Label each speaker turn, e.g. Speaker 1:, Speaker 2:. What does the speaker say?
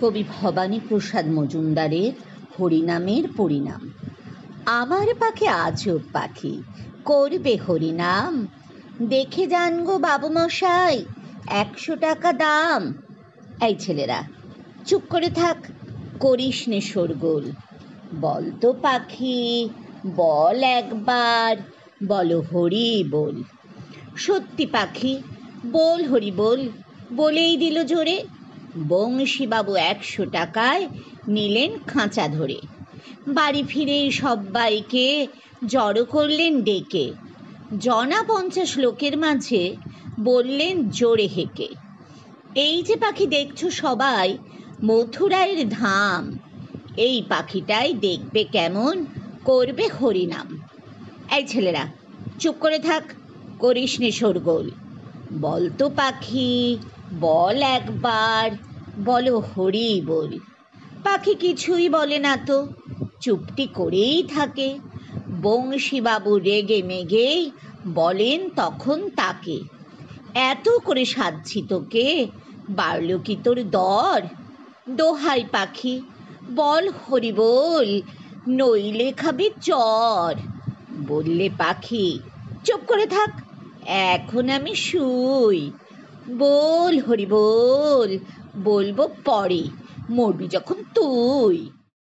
Speaker 1: কবি ভবানী প্রসাদ মজুমদারের হরিনামের পরিণাম। আমার পাখি আজব পাখি, করবে হরিনাম। দেখে যান গো বাবুমশাই, 100 টাকা দাম। এই ছেলেরা, চুপ করে থাক, করিস নে শোরগোল। বল তো পাখি, বল একবার, বলো হরি বল। সত্যি পাখি, বল হরি বল। বলেই দিল জোরে। বংশীবাবু 100 টাকায় নিলেন খাঁচা ধরে। বাড়ি ফিরেই সব্বাইকে জড়ো করলেন ডেকে। জনা 50 লোকের মাঝে বললেন জোরে হেঁকে, এই যে পাখি দেখছো সবাই, মথুরাইয়ের ধাম। এই পাখিটাই দেখবে কেমন করবে হরিনাম। এই ছেলেরা, চুপ করে থাক, করিস নে শোরগোল। বল তো পাখি, বল একবার, বলো হরি বল। পাখি কিছুই বলে না তো, চুপটি করেই থাকে। বংশীবাবু রেগে মেগেই বলেন তখন তাকে, এত করে সাধছি তোকে, বাড়ল কি তোর দর? দোহাই পাখি, বল হরি বল, নইলে খাবি চর। বললে পাখি, চুপ করে থাক, এখন আমি শুই। বল হরি বল, বলবো পরে, মরবি যখন তুই।